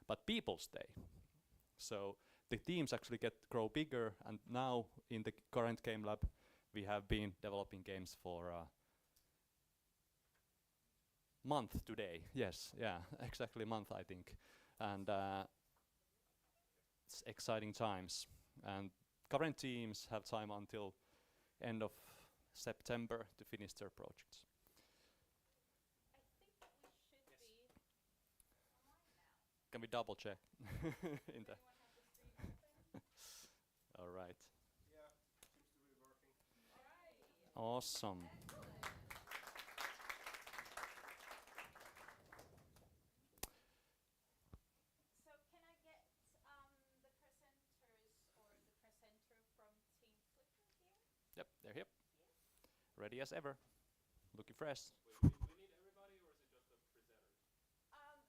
but people stay. So the teams actually grow bigger, and now in the current game lab, we have been developing games for a month today. Yes, yeah, exactly a month, I think. And it's exciting times. And current teams have time until end of September to finish their projects. I think we should be online now. Can we double check? in the Anyone have the stream open? All right. Yeah, seems to be working. Alright. Awesome. Excellent. So can I get the presenters or the presenter from Team Flicker here? Yep, they're here. Yes. Ready as ever. Looking fresh. Wait, we need everybody, or is it just the presenter?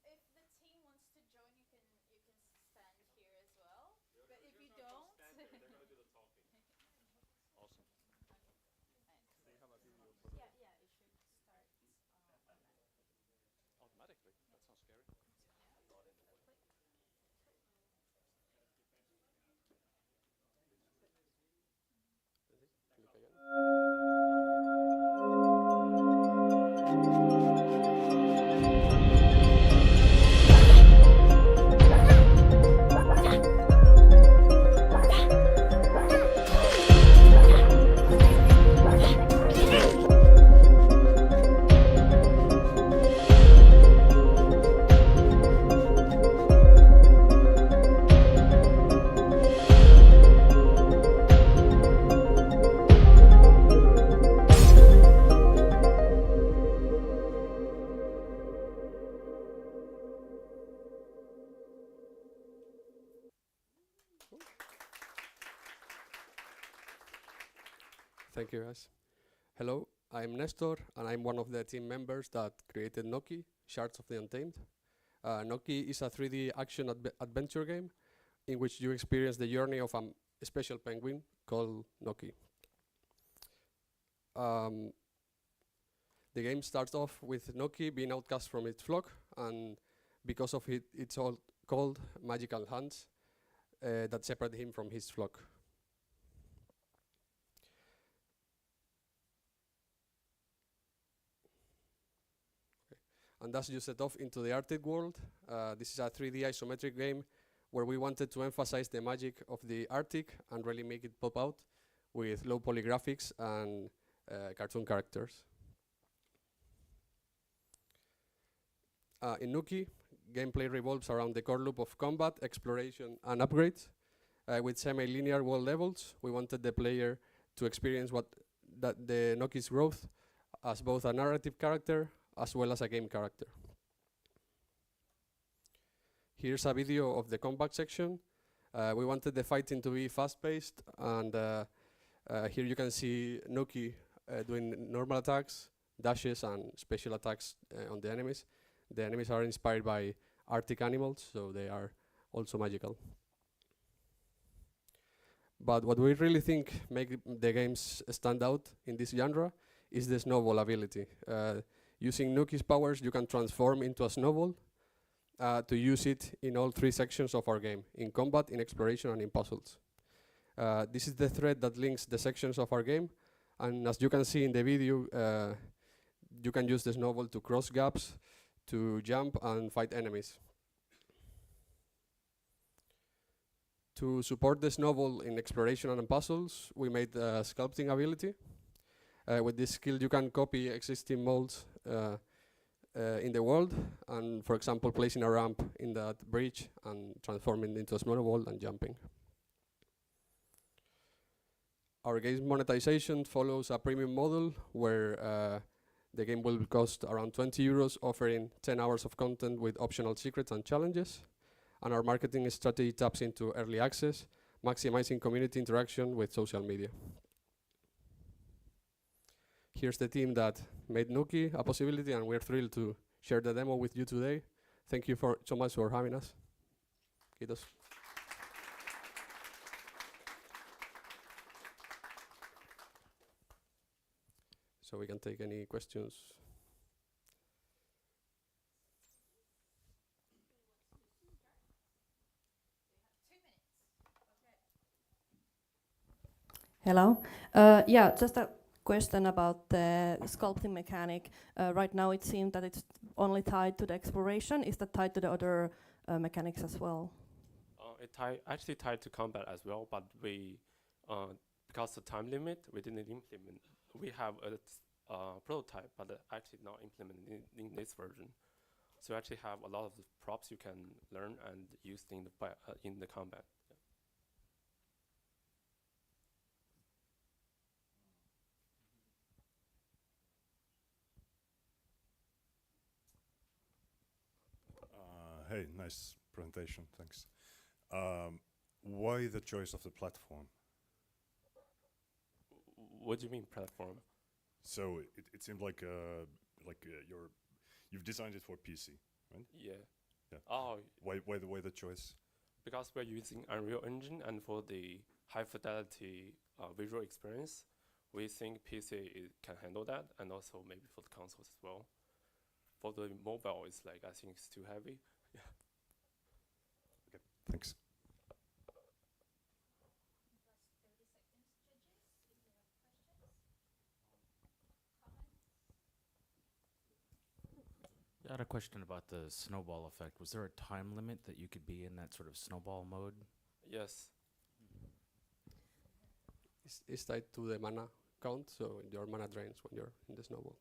If the team wants to join, you can stand here as well. They're But if just you not gonna don't, stand there, they're gonna do the talking. Awesome. Do you have a video? yeah, it should start automatically. Automatically. That sounds scary. Click again. Thank you, guys. Hello, I'm Nestor, and I'm one of the team members that created Noki, Shards of the Untamed. Noki is a 3D action adventure game in which you experience the journey of a special penguin called Noki. The game starts off with Noki being outcast from its flock, and because of its all called magical hands that separate him from his flock. And thus you set off into the Arctic world. This is a 3D isometric game where we wanted to emphasize the magic of the Arctic and really make it pop out with low poly graphics and cartoon characters. In Noki, gameplay revolves around the core loop of combat, exploration, and upgrades. With semi-linear world levels, we wanted the player to experience the Noki's growth as both a narrative character as well as a game character. Here's a video of the combat section. We wanted the fighting to be fast-paced, and here you can see Noki doing normal attacks, dashes, and special attacks on the enemies. The enemies are inspired by Arctic animals, so they are also magical. But what we really think make the games stand out in this genre is the snowball ability. Using Noki's powers, you can transform into a snowball to use it in all three sections of our game, in combat, in exploration, and in puzzles. This is the thread that links the sections of our game, and as you can see in the video, you can use the snowball to cross gaps, to jump, and fight enemies. To support the snowball in exploration and puzzles, we made a sculpting ability. With this skill, you can copy existing molds in the world, and for example, placing a ramp in that bridge and transforming into a snowball and jumping. Our game's monetization follows a premium model where the game will cost around 20 euros, offering 10 hours of content with optional secrets and challenges. And our marketing strategy taps into early access, maximizing community interaction with social media. Here's the team that made Noki a possibility, and we're thrilled to share the demo with you today. Thank you so much for having us. Kiitos. So we can take any questions. Hello. Yeah, just a question about the sculpting mechanic. Right now it seems that it's only tied to the exploration. Is that tied to the other mechanics as well? Actually tied to combat as well, but we, because of time limit, we didn't implement. We have a prototype, but actually not implemented in this version. So you actually have a lot of the props you can learn and use in the combat. Hey, nice presentation, thanks. Why the choice of the platform? What do you mean platform? So it seemed like you've designed it for PC, right? Yeah. Yeah. Oh, Why the choice? because we're using Unreal Engine, and for the high fidelity visual experience, we think PC can handle that, and also maybe for the consoles as well. For the mobile, it's like, I think it's too heavy. Okay, thanks. I had a question about the snowball effect. Was there a time limit that you could be in that sort of snowball mode? Yes. It's tied to the mana count, so your mana drains when you're in the snowball.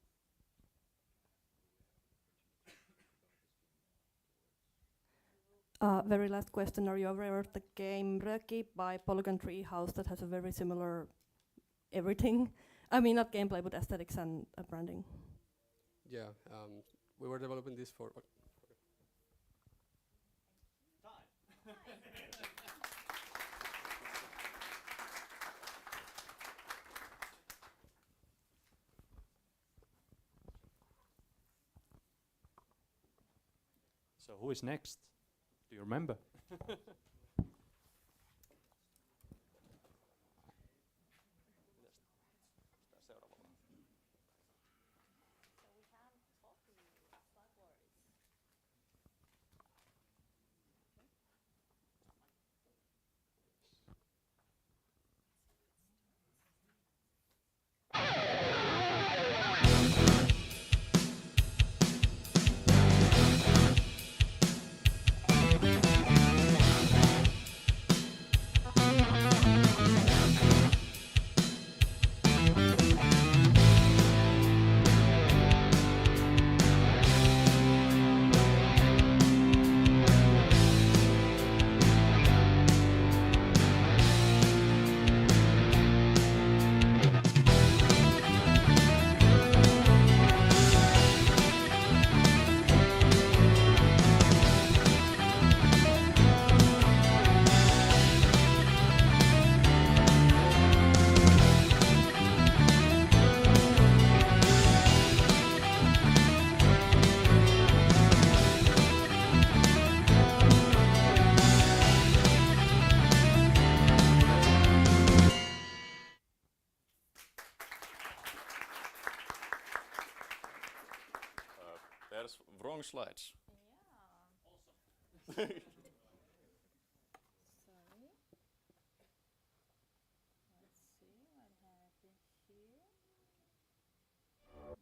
Very last question. Are you aware of the game Röki by Polygon Treehouse that has a very similar everything? I mean, not gameplay, but aesthetics and branding. Yeah, we were developing this for. So who is next? Do you remember? There's wrong slides. Yeah. Sorry. Let's see what happened here. No.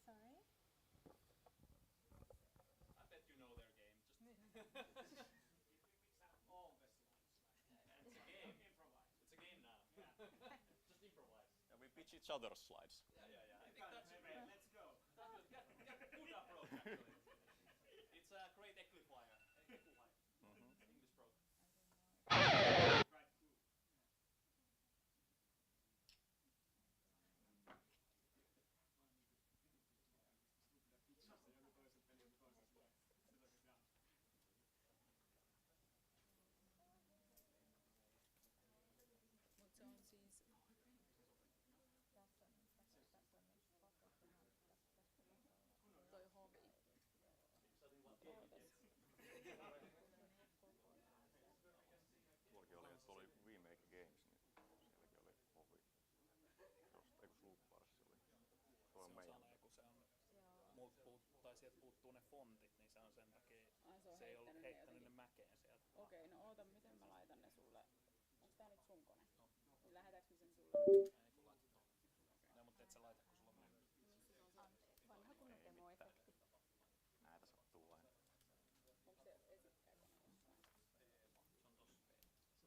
Sorry. I bet you know their game. It's a game. Improvise. It's a game now. Yeah. Just improvise. And we pitch each other's slides. Yeah. I think that's great. Let's go. That's good approach actually. It's a great equifier. English broke. Mullakin oli, että oli remake games, niin sielläkin oli ohi. Eikö Slug Wars oli? Se on meidän. Kun se on multiple, tai sieltä puuttuu ne fontit, niin se on sen takia Ai se on Se ei ollut heittänyt heittänyt ne jotenkin. mäkeen sieltä. Okei, no oota, miten mä laitan ne sulle? Onks tää nyt sun kone? Niin lähetäänkö me sen sulle? Ei kun laitat tuohon. No, mutta et sä laita, kun sulla menee. Anteeksi. Vanha kunnon Ei demoefekti. Näitä sattuu aina. Onko se esittääkone jossain?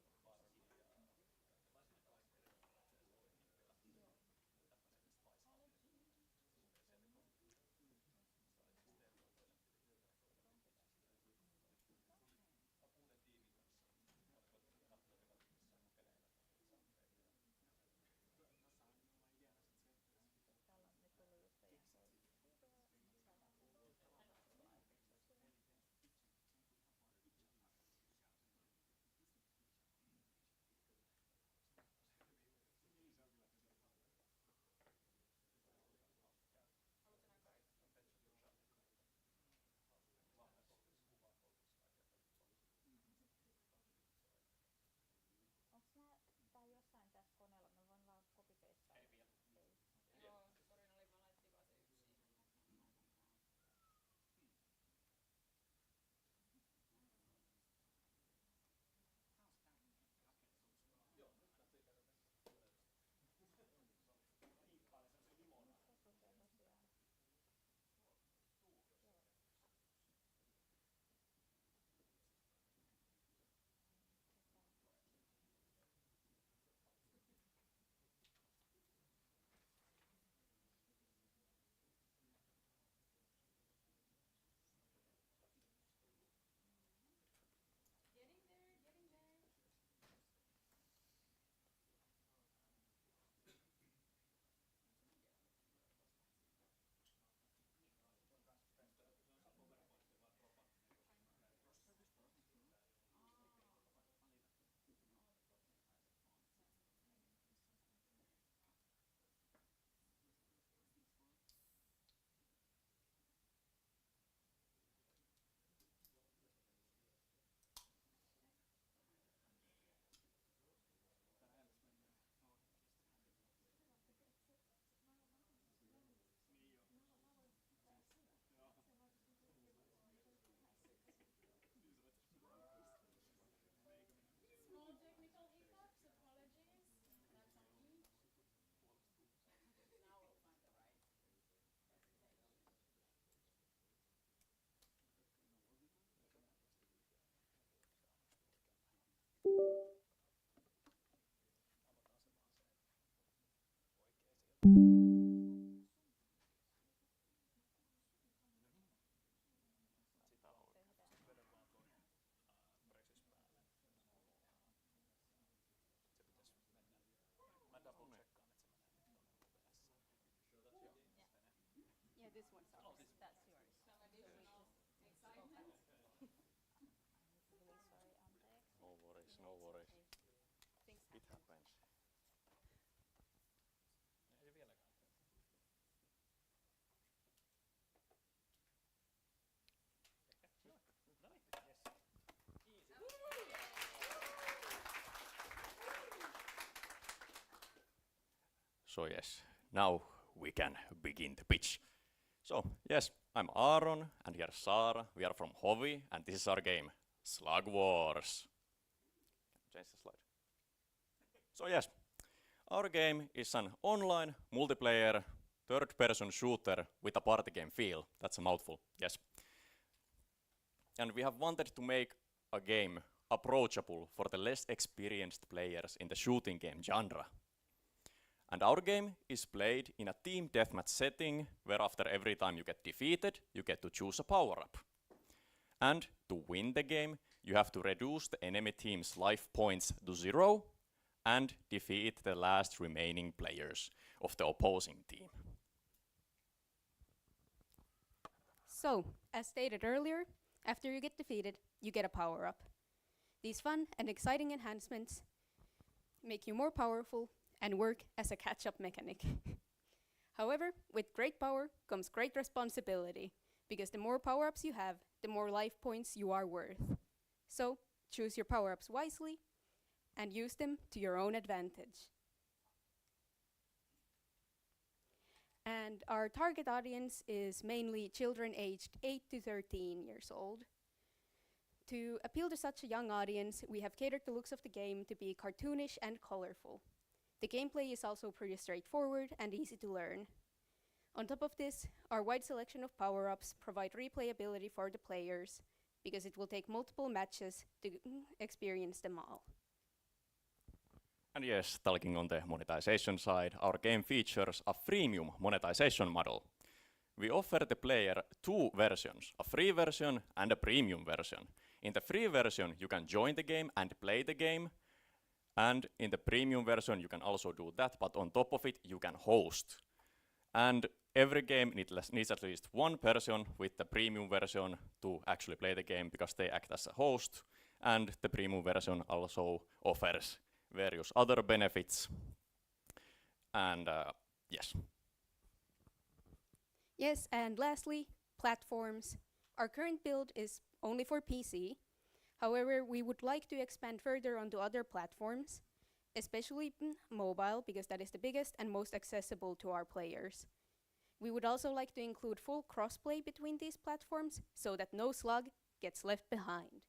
Onks tää jossain tässä koneella? Me voin vaan copy-pastea. Ei vielä. Ei. Joo, sori, oli vaan laitettiin vaan se yksi. Getting there, getting there. Small technical hiccups, apologies. That's on me. Now we'll find the right presentation. Sitä oikein. Vedä vaan tuon presis päälle. Se pitäis mennä. Mä double checkaan, et se menee tonne OBS. Yeah, this one's ours. That's yours. Some additional excitement. Really sorry, anteeksi. No worries, no worries. Things It happen. happens. Ei vieläkään. Ehkä. No niin, yes. So yes, now we can begin the pitch. So yes, I'm Aaron and here's Saara. We are from Hovi and this is our game, Slug Wars. Change the slide. So yes, our game is an online multiplayer third-person shooter with a party game feel. That's a mouthful, yes. And we have wanted to make a game approachable for the less experienced players in the shooting game genre. And our game is played in a team deathmatch setting, where after every time you get defeated, you get to choose a power-up. And to win the game, you have to reduce the enemy team's life points to 0 and defeat the last remaining players of the opposing team. So, as stated earlier, after you get defeated, you get a power-up. These fun and exciting enhancements make you more powerful and work as a catch-up mechanic. However, with great power comes great responsibility, because the more power-ups you have, the more life points you are worth. So, choose your power-ups wisely and use them to your own advantage. And our target audience is mainly children aged 8 to 13 years old. To appeal to such a young audience, we have catered the looks of the game to be cartoonish and colorful. The gameplay is also pretty straightforward and easy to learn. On top of this, our wide selection of power-ups provide replayability for the players, because it will take multiple matches to experience them all. And yes, talking on the monetization side, our game features a freemium monetization model. We offer the player two versions, a free version and a premium version. In the free version, you can join the game and play the game. And in the premium version, you can also do that, but on top of it, you can host. And every game needs at least one person with the premium version to actually play the game because they act as a host. And the premium version also offers various other benefits. And yes. Yes, and lastly, platforms. Our current build is only for PC. However, we would like to expand further onto other platforms, especially mobile, because that is the biggest and most accessible to our players. We would also like to include full crossplay between these platforms so that no slug gets left behind.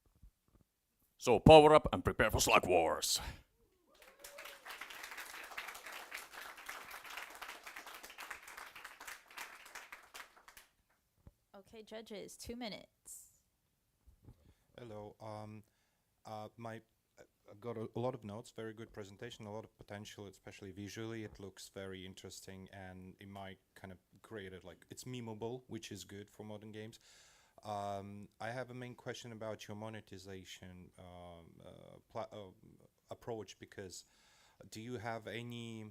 So power up and prepare for Slug Wars! Okay, judges, 2 minutes. Hello. I've got a lot of notes. Very good presentation. A lot of potential, especially visually. It looks very interesting, and it might kind of create it like it's memeable, which is good for modern games. I have a main question about your monetization approach, because do you have any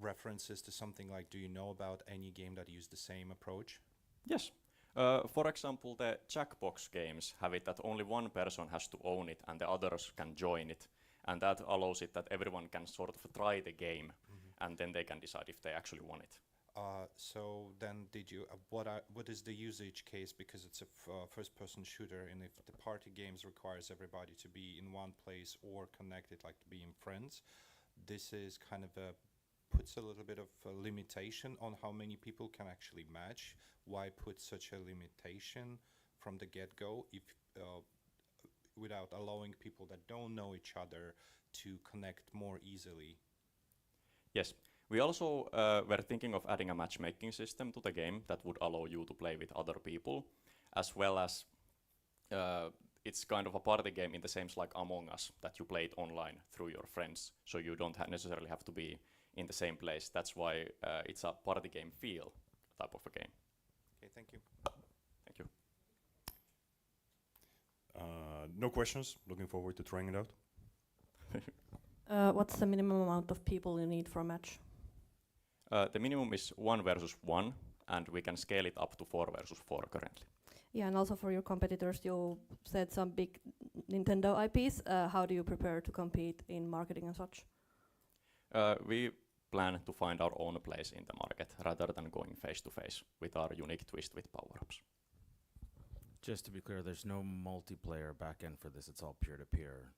references to something like, do you know about any game that use the same approach? Yes. For example, the Jackbox games have it that only one person has to own it and the others can join it. And that allows it that everyone can sort of try the game, and then they can decide if they actually want it. So then what is the usage case, because it's a first-person shooter, and if the party games requires everybody to be in one place or connected, like to be in friends, this is kind of puts a little bit of a limitation on how many people can actually match. Why put such a limitation from the get-go if without allowing people that don't know each other to connect more easily? Yes. We also were thinking of adding a matchmaking system to the game that would allow you to play with other people, as well as it's kind of a party game in the same like Among Us, that you play it online through your friends, so you don't necessarily have to be in the same place. That's why it's a party game feel type of a game. Okay, thank you. Thank you. No questions. Looking forward to trying it out. What's the minimum amount of people you need for a match? The minimum is 1 versus 1, and we can scale it up to 4 versus 4 currently. Yeah, and also for your competitors, you said some big Nintendo IPs. How do you prepare to compete in marketing and such? We plan to find our own place in the market rather than going face to face with our unique twist with power-ups. Just to be clear, there's no multiplayer backend for this. It's all peer-to-peer.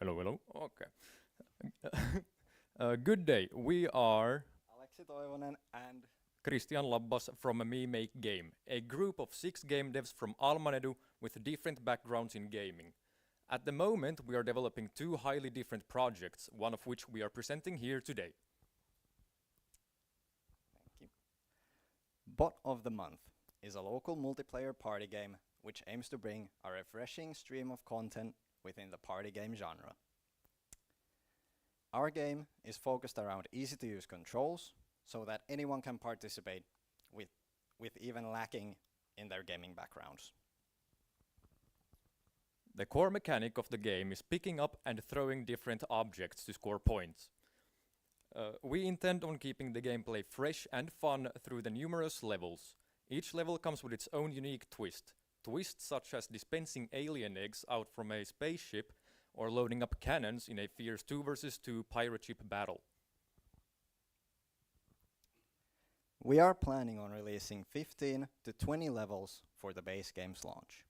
Hello, hello. Okay. Good day. We are Aleksi Toivonen and Christian Labbas from Me Make Game, a group of 6 game devs from Almanedu with different backgrounds in gaming. At the moment, we are developing 2 highly different projects, one of which we are presenting here today. thank you. Bot of the Month is a local multiplayer party game which aims to bring a refreshing stream of content within the party game genre. Our game is focused around easy to use controls so that anyone can participate with even lacking in their gaming backgrounds. The core mechanic of the game is picking up and throwing different objects to score points. We intend on keeping the gameplay fresh and fun through the numerous levels. Each level comes with its own unique twist. Twists such as dispensing alien eggs out from a spaceship or loading up cannons in a fierce 2 versus 2 pirate ship battle. We are planning on releasing 15 to 20 levels for the base game's launch.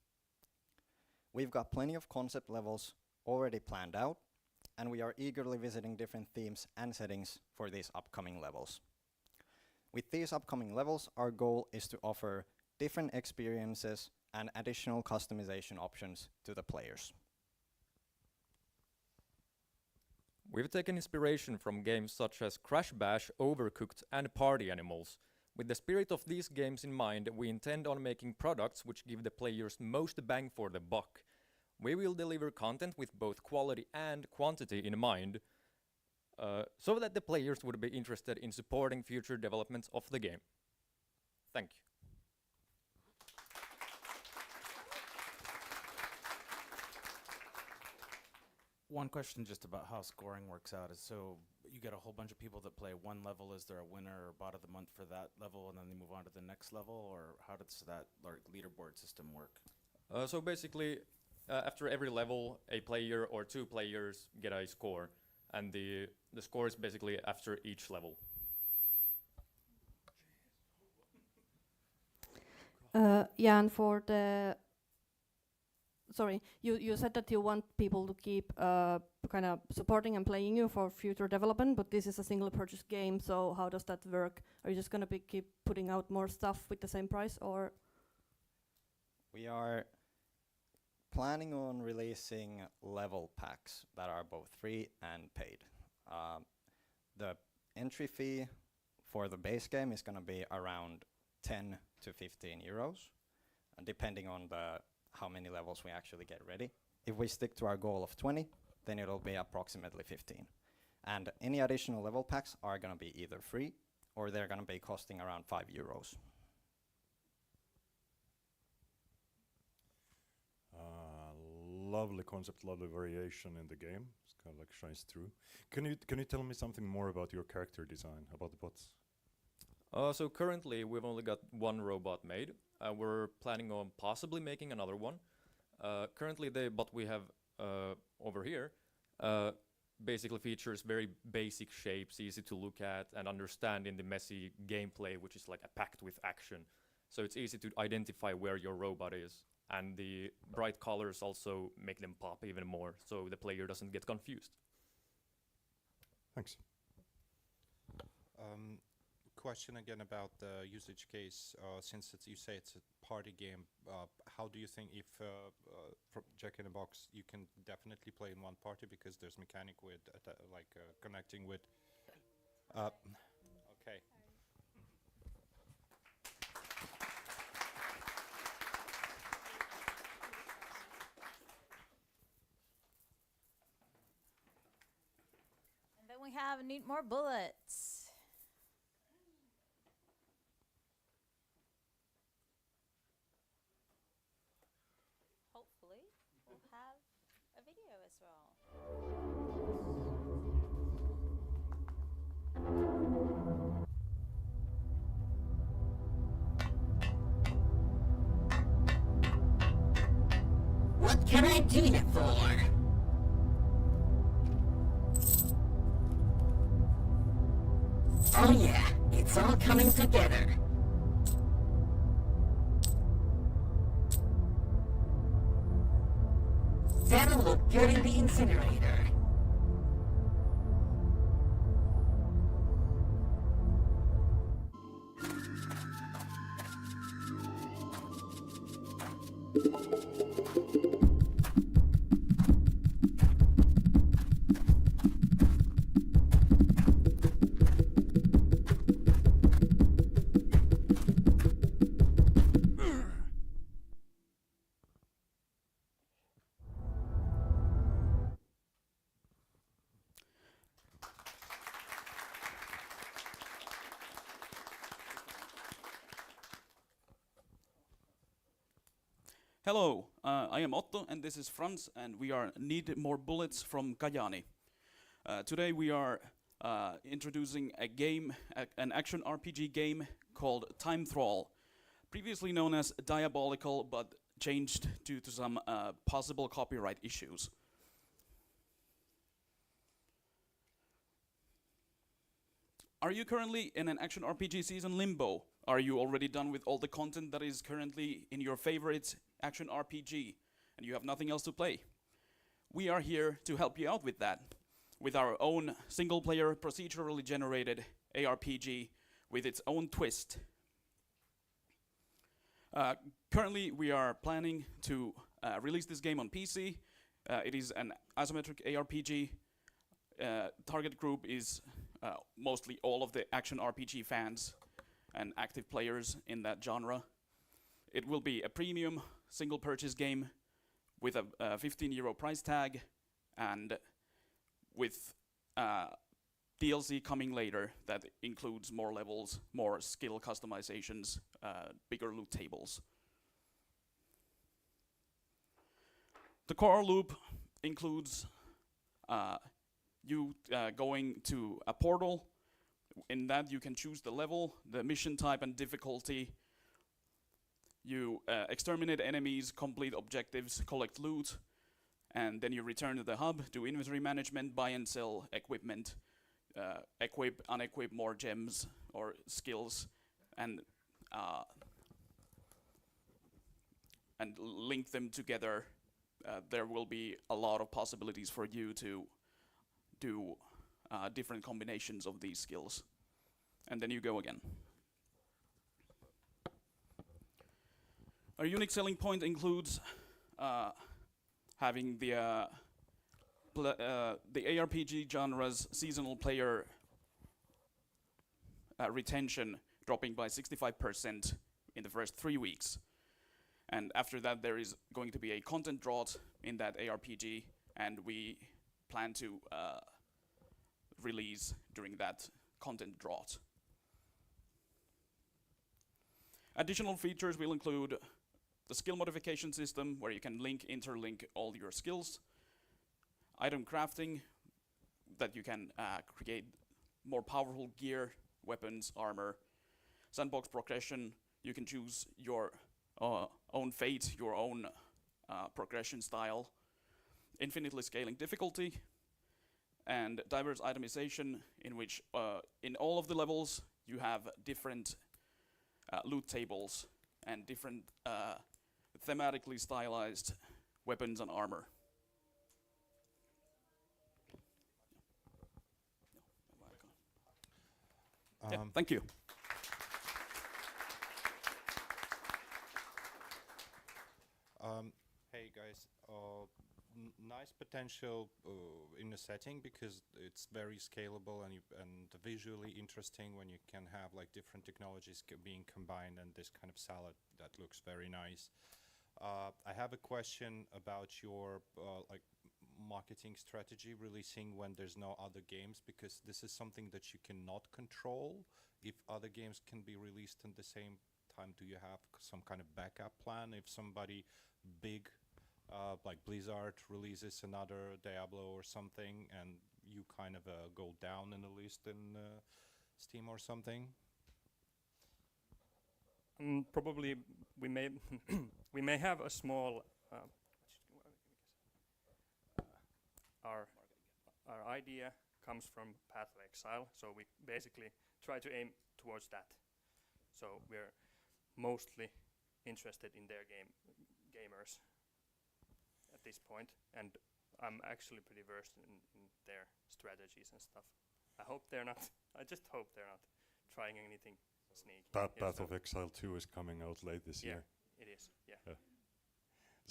We've got plenty of concept levels already planned out, and we are eagerly visiting different themes and settings for these upcoming levels. With these upcoming levels, our goal is to offer different experiences and additional customization options to the players. We've taken inspiration from games such as Crash Bash, Overcooked and Party Animals. With the spirit of these games in mind, we intend on making products which give the players most bang for the buck. We will deliver content with both quality and quantity in mind, so that the players would be interested in supporting future developments of the game. Thank you. One question just about how scoring works out is, so you get a whole bunch of people that play one level. Is there a winner or bot of the month for that level, and then they move on to the next level, or how does that leaderboard system work? So basically, after every level, a player or 2 players get a score, and the score is basically after each level. Yeah, and for the sorry, you said that you want people to keep kind of supporting and playing you for future development, but this is a single purchase game, so how does that work? Are you just going to keep putting out more stuff with the same price, or? We are planning on releasing level packs that are both free and paid. The entry fee for the base game is going to be around 10 to 15 euros, depending on how many levels we actually get ready. If we stick to our goal of 20, then it'll be approximately 15. And any additional level packs are going to be either free or they're going to be costing around 5 euros. Lovely concept, lovely variation in the game. It's kind of like shines through. Can you tell me something more about your character design, about the bots? So currently we've only got 1 robot made. We're planning on possibly making another one. Currently the bot we have over here basically features very basic shapes, easy to look at and understand in the messy gameplay, which is like packed with action. So it's easy to identify where your robot is. And the bright colors also make them pop even more, so the player doesn't get confused. Thanks. Question again about the usage case. Since you say it's a party game, how do you think if from Jack in the Box you can definitely play in one party because there's mechanic with connecting with? Okay. And then we need more bullets. Hopefully, we'll have a video as well. What can I do you for? Oh yeah, it's all coming together. That'll look good in the incinerator. Hello, I am Otto and this is Franz and we are Need More Bullets from Kajani. Today we are introducing a game, an action RPG game called Thrall, previously known as Diabolical but changed due to some possible copyright issues. Are you currently in an action RPG season limbo? Are you already done with all the content that is currently in your favorite action RPG and you have nothing else to play? We are here to help you out with that, with our own single-player procedurally generated ARPG with its own twist. Currently we are planning to release this game on PC. It is an isometric ARPG. Target group is mostly all of the action RPG fans and active players in that genre. It will be a premium single purchase game with a €15 price tag and with DLC coming later that includes more levels, more skill customizations, bigger loot tables. The core loop includes you going to a portal. In that you can choose the level, the mission type and difficulty. You exterminate enemies, complete objectives, collect loot, and then you return to the hub, do inventory management, buy and sell equipment, equip, unequip more gems or skills, and link them together. There will be a lot of possibilities for you to do different combinations of these skills. And then you go again. Our unique selling point includes having the ARPG genre's seasonal player retention dropping by 65% in the first 3 weeks. And after that there is going to be a content drought in that ARPG, and we plan to release during that content drought. Additional features will include the skill modification system, where you can interlink all your skills, item crafting, that you can create more powerful gear, weapons, armor, sandbox progression. You can choose your own fate, your own progression style, infinitely scaling difficulty, and diverse itemization, in which in all of the levels you have different loot tables and different thematically stylized weapons and armor. Yeah, thank you. Hey guys, nice potential in the setting because it's very scalable and visually interesting when you can have like different technologies being combined, and this kind of salad that looks very nice. I have a question about your like marketing strategy, releasing when there's no other games, because this is something that you cannot control. If other games can be released in the same time, do you have some kind of backup plan if somebody big like Blizzard releases another Diablo or something, and you kind of go down in the list in Steam or something? Probably we may we may have a small our idea comes from Path of Exile, so we basically try to aim towards that. So we're mostly interested in their gamers at this point, and I'm actually pretty versed in their strategies and stuff. I just hope they're not trying anything sneaky. Path of Exile 2 is coming out late this year. It is, yeah.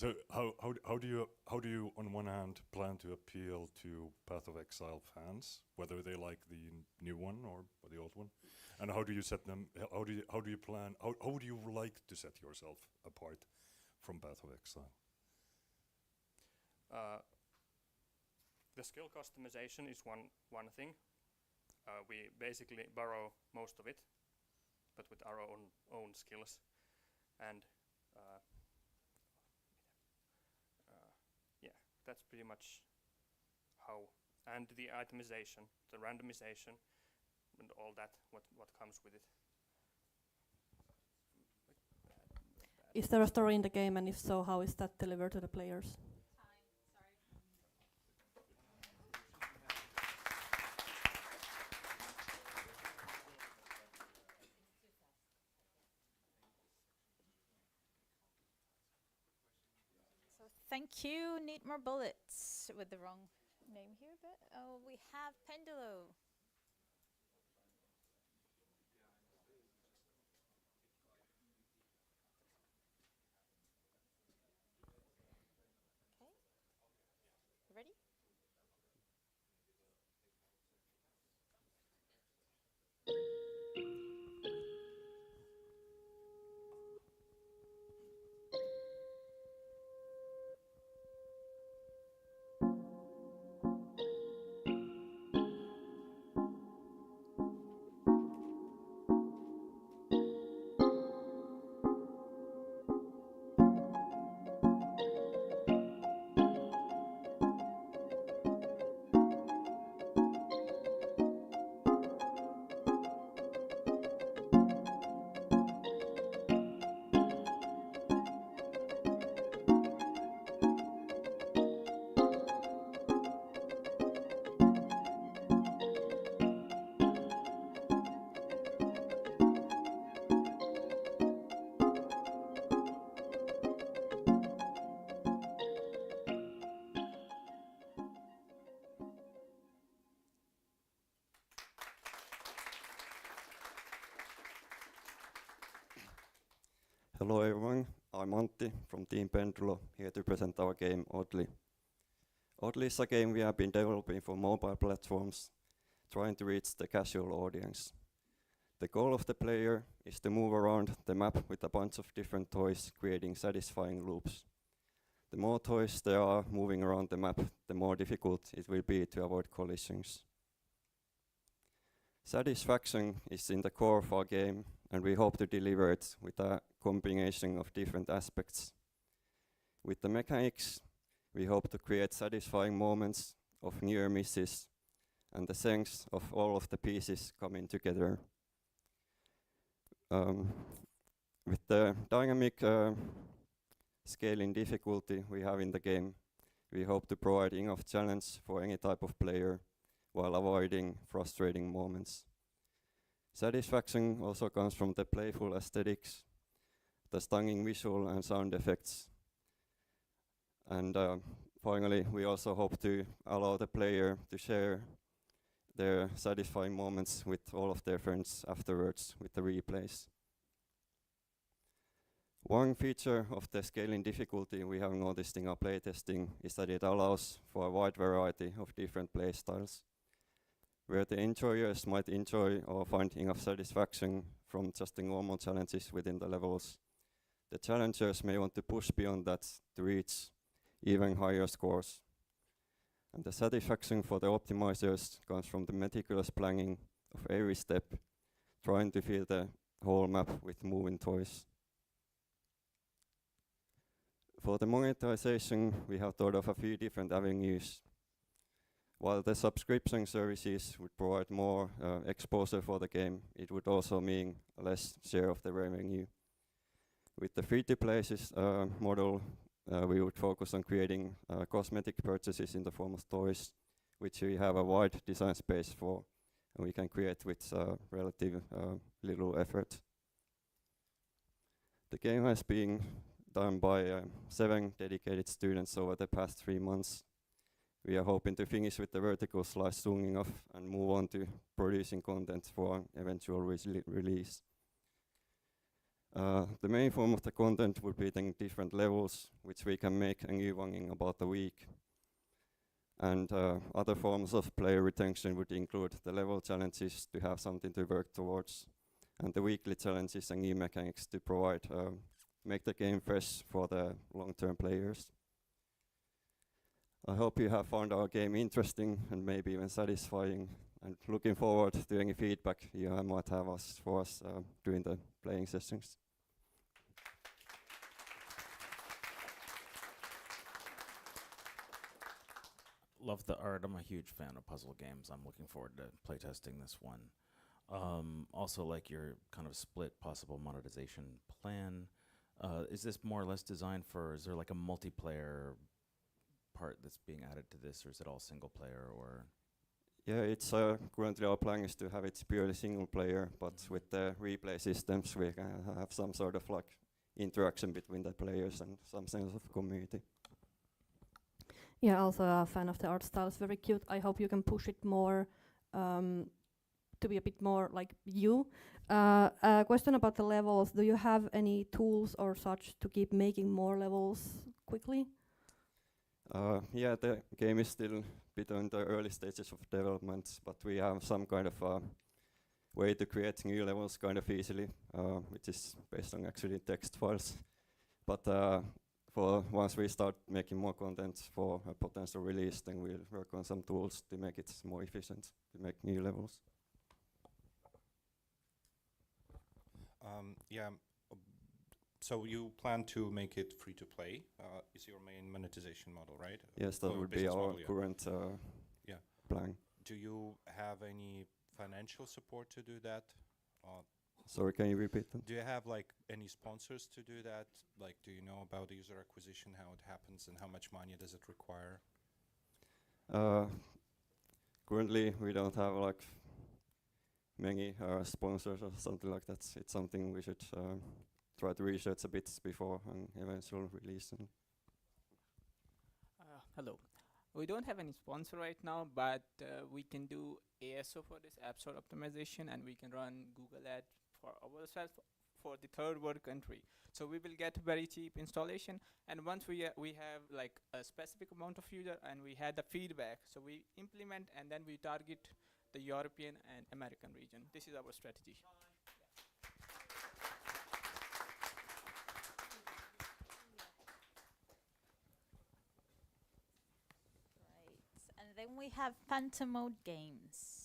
So how do you on one hand plan to appeal to Path of Exile fans, whether they like the new one or the old one, and how do you set them? How do you plan? How would you like to set yourself apart from Path of Exile? The skill customization is one thing. We basically borrow most of it, but with our own skills, and yeah, that's pretty much how. And the itemization, the randomization, and all that, what comes with it. Is there a story in the game, and if so, how is that delivered to the players? So thank you. Need more bullets with the wrong name here, but we have Pendulo. Okay. Ready? Hello everyone, I'm Antti from Team Pendulo, here to present our game Odley. Odley is a game we have been developing for mobile platforms, trying to reach the casual audience. The goal of the player is to move around the map with a bunch of different toys, creating satisfying loops. The more toys there are moving around the map, the more difficult it will be to avoid collisions. Satisfaction is in the core of our game, and we hope to deliver it with a combination of different aspects. With the mechanics, we hope to create satisfying moments of near misses and the sense of all of the pieces coming together. With the dynamic scaling difficulty we have in the game, we hope to provide enough challenge for any type of player while avoiding frustrating moments. Satisfaction also comes from the playful aesthetics, the stunning visual and sound effects. And finally, we also hope to allow the player to share their satisfying moments with all of their friends afterwards with the replays. One feature of the scaling difficulty we have noticed in our playtesting is that it allows for a wide variety of different playstyles, where the enjoyers might enjoy or find enough satisfaction from just the normal challenges within the levels. The challengers may want to push beyond that to reach even higher scores. And the satisfaction for the optimizers comes from the meticulous planning of every step, trying to fill the whole map with moving toys. For the monetization, we have thought of a few different avenues. While the subscription services would provide more exposure for the game, it would also mean less share of the revenue. With the free-to-play model, we would focus on creating cosmetic purchases in the form of toys, which we have a wide design space for, and we can create with relative little effort. The game has been done by 7 dedicated students over the past 3 months. We are hoping to finish with the vertical slice soon enough and move on to producing content for an eventual release. The main form of the content would be then different levels, which we can make a new one in about a week. And other forms of player retention would include the level challenges to have something to work towards, and the weekly challenges and new mechanics to provide, make the game fresh for the long-term players. I hope you have found our game interesting and maybe even satisfying, and looking forward to any feedback you might have for us during the playing sessions. Love the art. I'm a huge fan of puzzle games. I'm looking forward to playtesting this one. Also like your kind of split possible monetization plan. Is this more or less designed for, is there like a multiplayer part that's being added to this, or is it all single player, or? Yeah, it's currently our plan is to have it purely single player, but with the replay systems we can have some sort of like interaction between the players and some sense of community. Yeah, also a fan of the art style. It's very cute. I hope you can push it more to be a bit more like you. A question about the levels. Do you have any tools or such to keep making more levels quickly? Yeah, the game is still a bit in the early stages of development, but we have some kind of way to create new levels kind of easily, which is based on actually text files. But for once we start making more content for a potential release, then we'll work on some tools to make it more efficient to make new levels. Yeah. So you plan to make it free to play? Is your main monetization model, right? Yes, that would be our current plan. Do you have any financial support to do that? Sorry, can you repeat that? Do you have like any sponsors to do that? Like, do you know about the user acquisition, how it happens, and how much money does it require? Currently, we don't have like many sponsors or something like that. It's something we should try to research a bit before an eventual release. Hello. We don't have any sponsor right now, but we can do ASO for this App Store optimization, and we can run Google Ads for ourselves for the third world country. So we will get very cheap installation, and once we have like a specific amount of user and we had the feedback, so we implement and then we target the European and American region. This is our strategy. And then we have Phantom Mode games.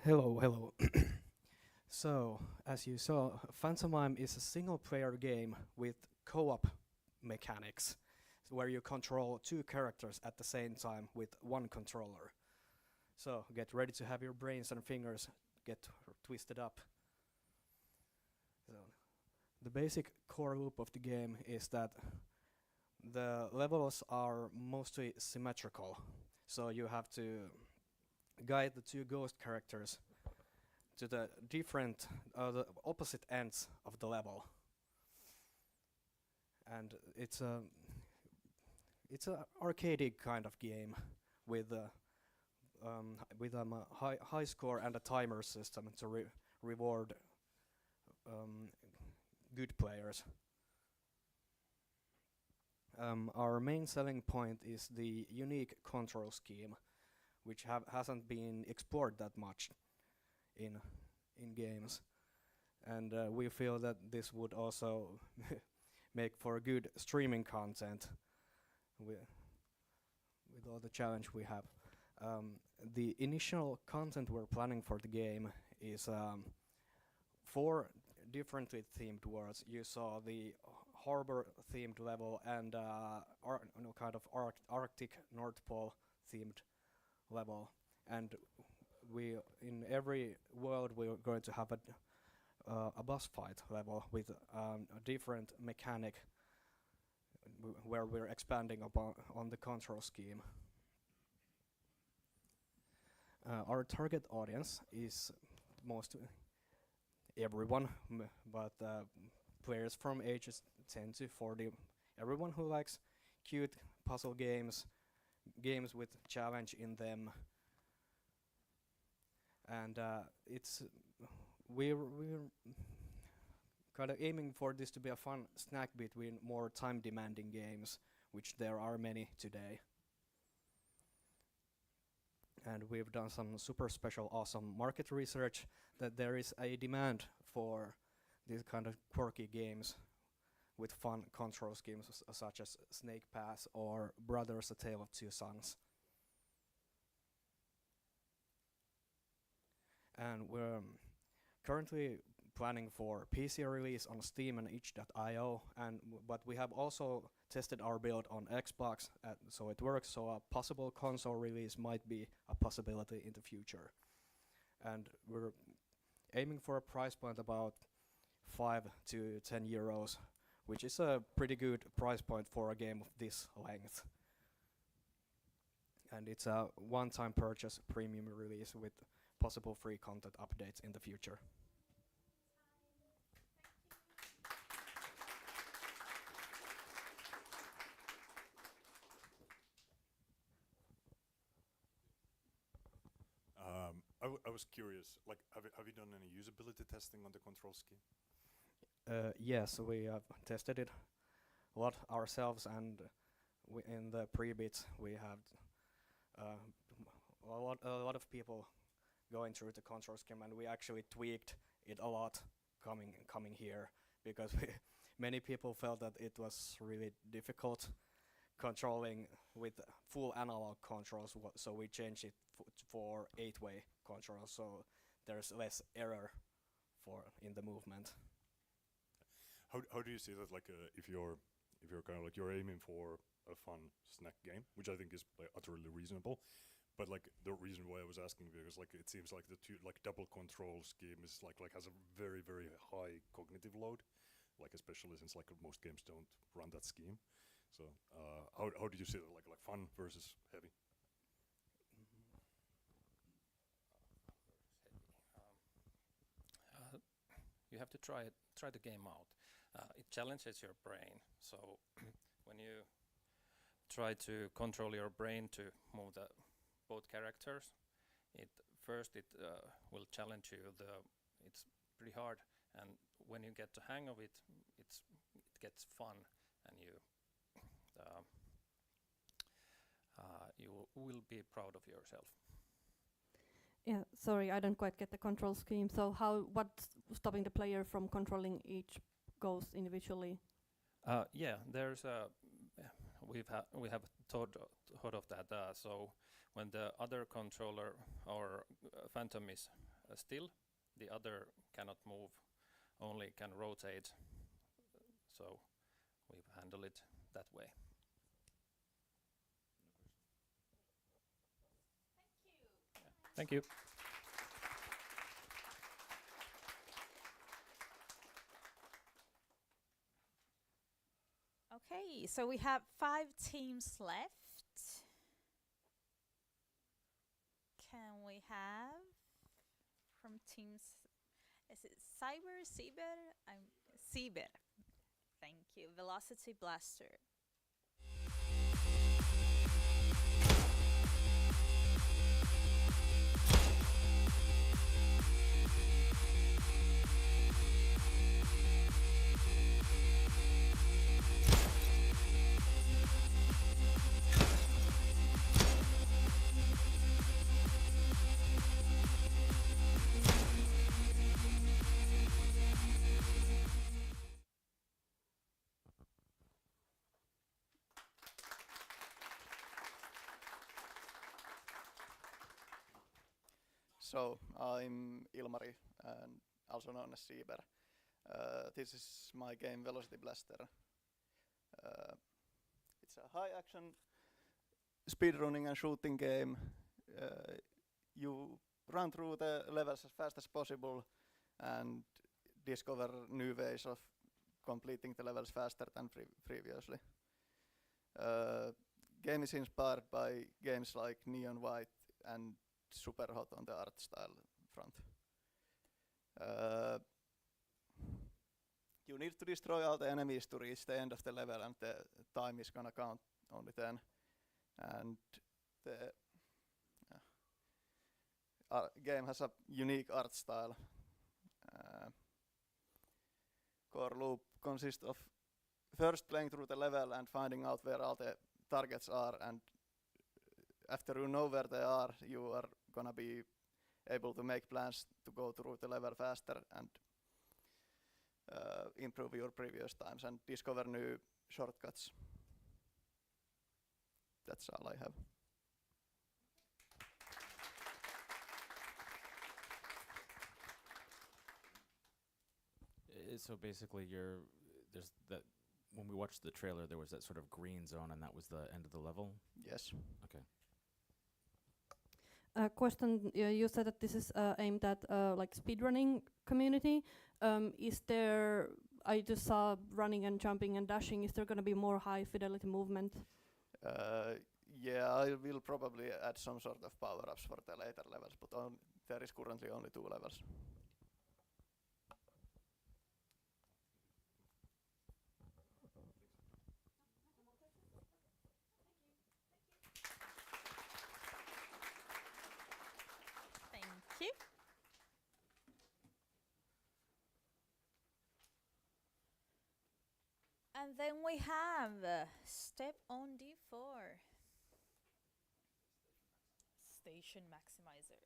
Hello. So, as you saw, Phantomime is a single-player game with co-op mechanics, where you control two characters at the same time with one controller. So, get ready to have your brains and fingers get twisted up. So, the basic core loop of the game is that the levels are mostly symmetrical, so you have to guide the two ghost characters to the different, the opposite ends of the level, and it's a arcade kind of game with a high score and a timer system to reward good players. Our main selling point is the unique control scheme, which hasn't been explored that much in games, and we feel that this would also make for good streaming content with all the challenge we have. The initial content we're planning for the game is 4 differently themed worlds. You saw the harbor themed level and kind of Arctic North Pole themed level, and we in every world we're going to have a boss fight level with a different mechanic where we're expanding on the control scheme. Our target audience is most everyone, but players from ages 10 to 40, everyone who likes cute puzzle games, games with challenge in them, and we're kind of aiming for this to be a fun snack between more time-demanding games, which there are many today. And we've done some super special awesome market research that there is a demand for these kind of quirky games with fun control schemes such as Snake Pass or Brothers: A Tale of Two Sons. And we're currently planning for PC release on Steam and itch.io, but we have also tested our build on Xbox, so it works, so a possible console release might be a possibility in the future. And we're aiming for a price point about 5 to 10 euros, which is a pretty good price point for a game of this length. And it's a one-time purchase premium release with possible free content updates in the future. I was curious, like, have you done any usability testing on the control scheme? Yes, we have tested it a lot ourselves, and in the pre-bits we have a lot of people going through the control scheme, and we actually tweaked it a lot coming here, because many people felt that it was really difficult controlling with full analog controls, so we changed it for 8-way controls, so there's less error in the movement. How do you see that? Like, if you're kind of like you're aiming for a fun snack game, which I think is like utterly reasonable, but like the reason why I was asking, because like it seems like the double control scheme is like has a very high cognitive load, like especially since like most games don't run that scheme. So how do you see that, like fun versus heavy? You have to try the game out. It challenges your brain. So when you try to control your brain to move both characters, it will challenge you. It's pretty hard, and when you get the hang of it, it gets fun, and you will be proud of yourself. Yeah, sorry, I don't quite get the control scheme. So what's stopping the player from controlling each ghost individually? Yeah, there's we have thought of that. So when the other controller or phantom is still, the other cannot move, only can rotate. So we've handled it that way. Thank you. Okay, so we have 5 teams left. Can we have from teams? Is it Cyber? I'm Cyber. Thank you. Velocity Blaster. So I'm Ilmari, and also known as Sieber. This is my game Velocity Blaster. It's a high action speedrunning and shooting game. You run through the levels as fast as possible and discover new ways of completing the levels faster than previously. Game is inspired by games like Neon White and super hot on the art style front. You need to destroy all the enemies to reach the end of the level, and the time is gonna count only then. And the game has a unique art style. Core loop consists of first playing through the level and finding out where all the targets are, and after you know where they are, you are gonna be able to make plans to go through the level faster and improve your previous times and discover new shortcuts. That's all I have. So basically, there's that. When we watched the trailer, there was that sort of green zone, and that was the end of the level. Yes. Okay. Question: you said that this is aimed at like speedrunning community. Is there? I just saw running and jumping and dashing. Is there going to be more high fidelity movement? Yeah, I will probably add some sort of power-ups for the later levels, but there is currently only 2 levels. Thank you. And then we have step on D4. Station Maximizer.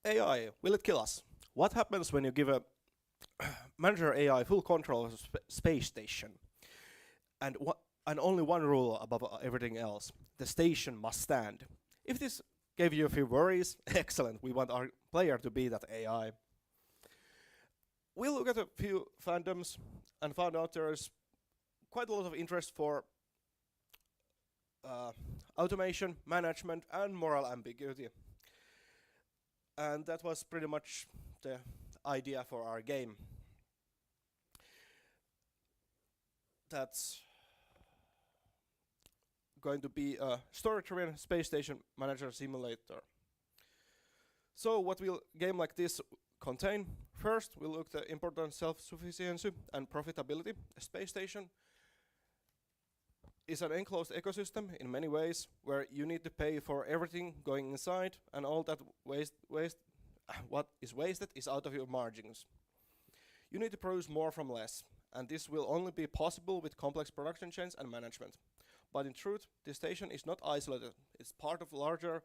AI, will it kill us? What happens when you give a manager AI full control of a space station? And only one rule above everything else: the station must stand. If this gave you a few worries, excellent. We want our player to be that AI. We looked at a few fandoms and found out there is quite a lot of interest for automation, management, and moral ambiguity. And that was pretty much the idea for our game. That's going to be a story-driven space station manager simulator. So what will a game like this contain? First, we'll look at important self-sufficiency and profitability. A space station is an enclosed ecosystem in many ways, where you need to pay for everything going inside, and all that what is wasted is out of your margins. You need to produce more from less, and this will only be possible with complex production chains and management. But in truth, this station is not isolated. It's part of a larger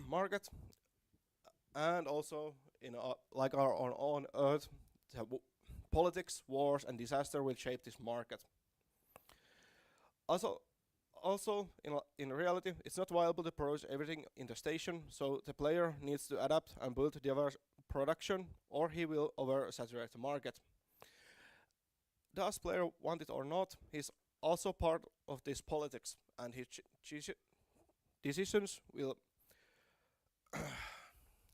market, and also, like our own Earth, politics, wars, and disaster will shape this market. Also, in reality, it's not viable to produce everything in the station, so the player needs to adapt and build diverse production, or he will oversaturate the market. Does player want it or not, he's also part of this politics, and his decisions will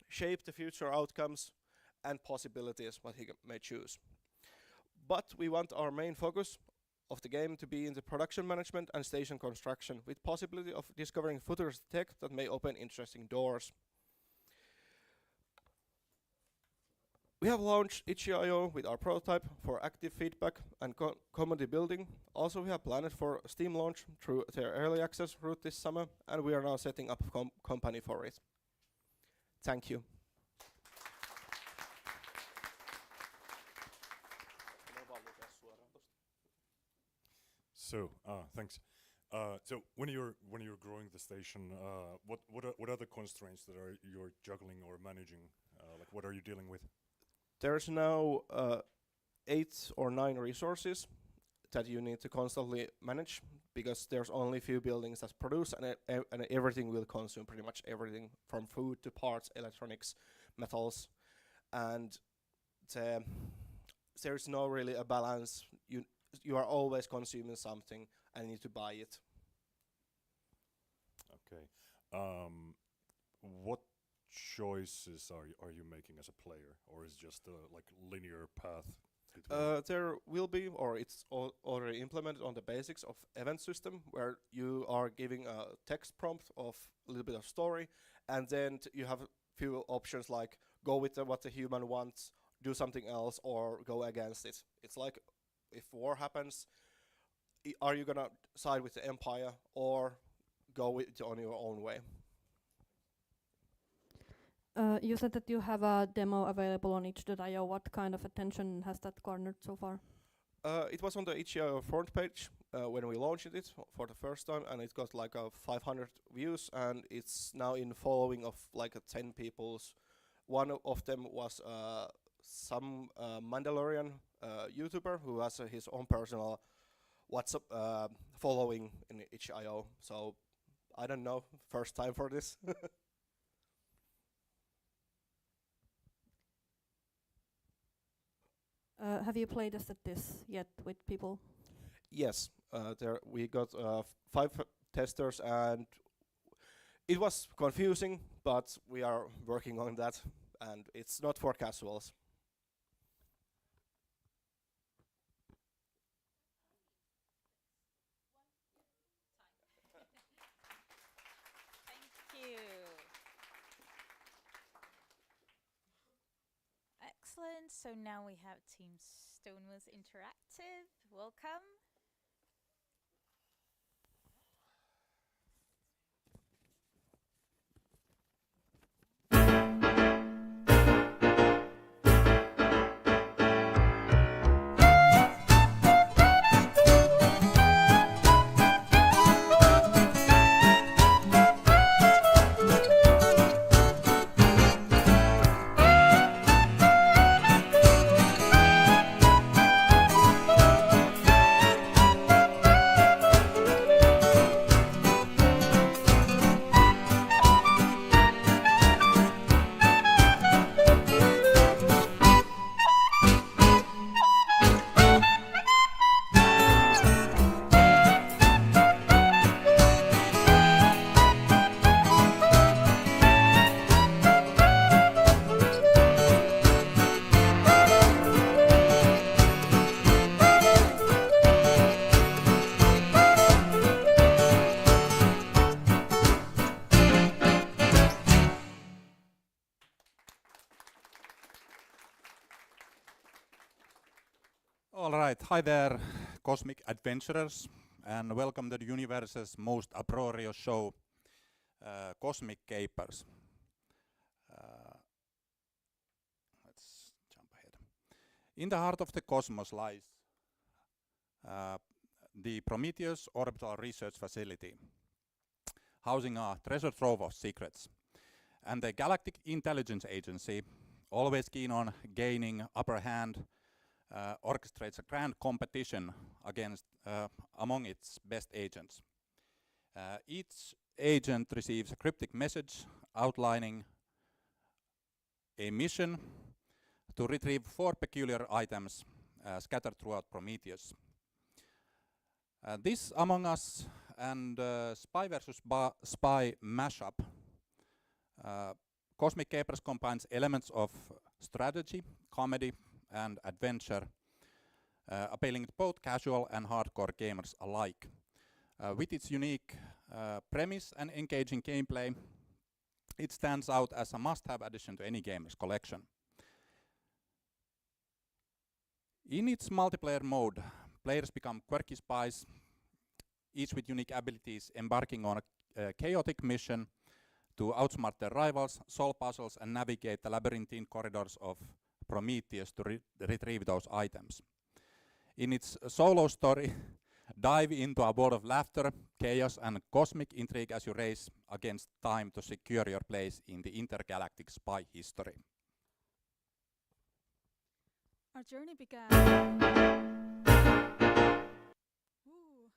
shape the future outcomes and possibilities what he may choose. But we want our main focus of the game to be in the production management and station construction, with possibility of discovering futuristic tech that may open interesting doors. We have launched itch.io with our prototype for active feedback and community building. Also, we have planned for Steam launch through their early access route this summer, and we are now setting up a company for it. Thank you. So, thanks. So when you're growing the station, what are the constraints that you're juggling or managing? Like, what are you dealing with? There's now 8 or 9 resources that you need to constantly manage, because there's only few buildings that produce, and everything will consume pretty much everything from food to parts, electronics, metals, and there's no really a balance. You are always consuming something and need to buy it. Okay. What choices are you making as a player, or is just a like linear path? There will be, or it's already implemented on the basics of event system, where you are giving a text prompt of a little bit of story, and then you have a few options like go with what the human wants, do something else, or go against it. It's like if war happens, are you gonna side with the Empire or go with it on your own way? You said that you have a demo available on itch.io. What kind of attention has that garnered so far? It was on the itch.io front page when we launched it for the first time, and it got like 500 views, and it's now in following of like 10 people's. One of them was some Mandalorian YouTuber who has his own personal WhatsApp following in itch.io. So I don't know, first time for this. Have you played this yet with people? Yes, there we got 5 testers, and it was confusing, but we are working on that, and it's not for casuals. Thank you. Excellent. So now we have Team Stonewalls Interactive. Welcome. All right, hi there, cosmic adventurers, and welcome to the universe's most uproarious show, Cosmic Capers. Let's jump ahead. In the heart of the cosmos lies the Prometheus Orbital Research Facility, housing a treasure trove of secrets. And the Galactic Intelligence Agency, always keen on gaining upper hand, orchestrates a grand competition against among its best agents. Each agent receives a cryptic message outlining a mission to retrieve 4 peculiar items scattered throughout Prometheus. This Among Us and Spy vs. Spy mashup. Cosmic Capers combines elements of strategy, comedy, and adventure, appealing to both casual and hardcore gamers alike. With its unique premise and engaging gameplay, it stands out as a must-have addition to any gamer's collection. In its multiplayer mode, players become quirky spies, each with unique abilities, embarking on a chaotic mission to outsmart their rivals, solve puzzles, and navigate the labyrinthine corridors of Prometheus to retrieve those items. In its solo story, dive into a world of laughter, chaos, and cosmic intrigue as you race against time to secure your place in the intergalactic spy history. Our journey began. Ooh.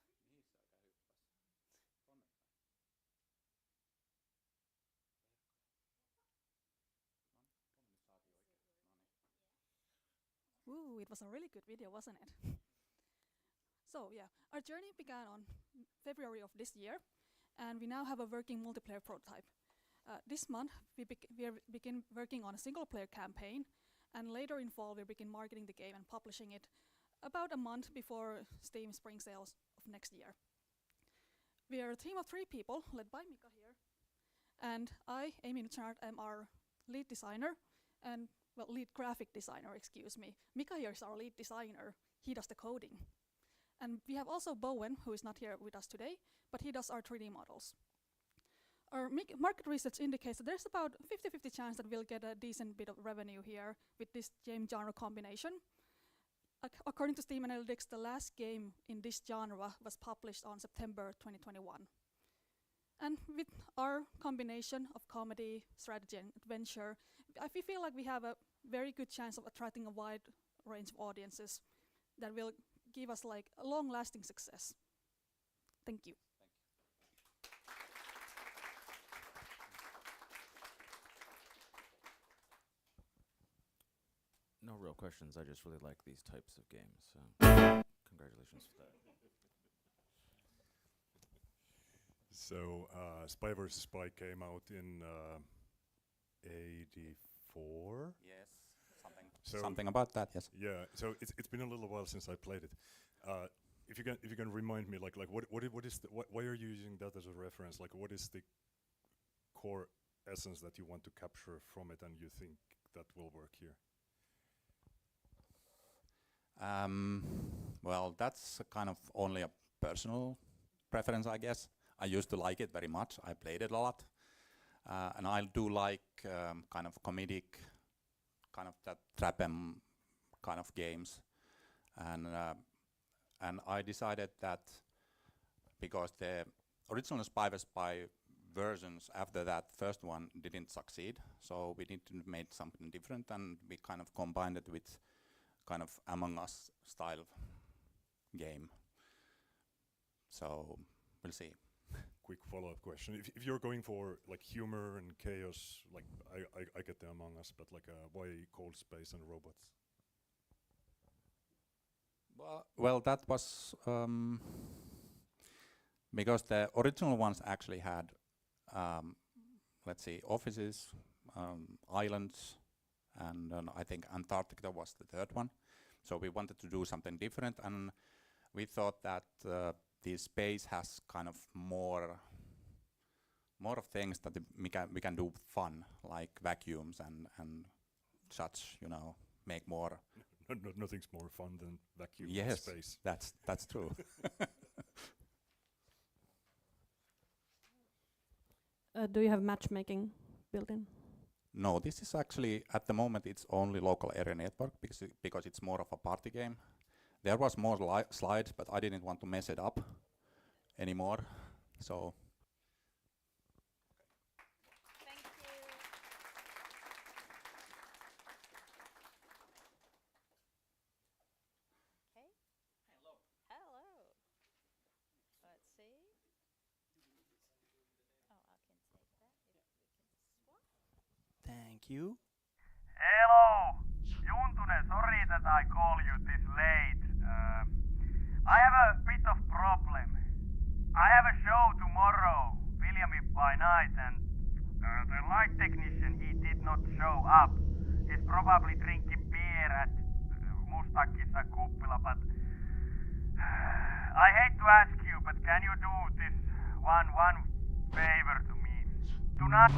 Ooh, it was a really good video, wasn't it? So yeah, our journey began on February of this year, and we now have a working multiplayer prototype. This month, we begin working on a single-player campaign, and later in fall, we begin marketing the game and publishing it about a month before Steam spring sales of next year. We are a team of 3 people, led by Mika here, and I, Amy Nuchenart, am our lead designer, and well, lead graphic designer, excuse me. Mika here is our lead designer. He does the coding. And we have also Bowen, who is not here with us today, but he does our 3D models. Our market research indicates that there's about 50-50 chance that we'll get a decent bit of revenue here with this game genre combination. According to Steam Analytics, the last game in this genre was published on September 2021. And with our combination of comedy, strategy, and adventure, we feel like we have a very good chance of attracting a wide range of audiences that will give us like a long-lasting success. Thank you. No real questions. I just really like these types of games. So congratulations for that. So Spy vs. Spy came out in 84. Yes, something about that. Yes. Yeah. So it's been a little while since I played it. If you can remind me, like why are you using that as a reference? Like, what is the core essence that you want to capture from it, and you think that will work here? Well, that's kind of only a personal preference, I guess. I used to like it very much. I played it a lot. And I do like kind of comedic, kind of that trap 'em kind of games. And I decided that because the original Spy vs. Spy versions after that first one didn't succeed, so we need to make something different, and we kind of combined it with kind of Among Us style game. So we'll see. Quick follow-up question: if you're going for like humor and chaos, like I get the Among Us, but like why Cold Space and Robots? Well, that was because the original ones actually had, let's see, offices, islands, and I think Antarctica was the third one. So we wanted to do something different, and we thought that the space has kind of more of things that we can do fun, like vacuums and such, you know, make more. Nothing's more fun than vacuum space. Yes, that's true. Do you have matchmaking built in? No, this is actually, at the moment, it's only local area network because it's more of a party game. There was more slides, but I didn't want to mess it up anymore, so. Thank you. Okay. Hello. Hello. Let's see. Oh, I can take that if we can swap. Thank you. Hello! Juntunen, sorry that I call you this late. I have a bit of problem. I have a show tomorrow, Willam by night, and the light technician, he did not show up. He's probably drinking beer at Mustakissa Kuppila, but I hate to ask you, but can you do this one favor to me? Do not...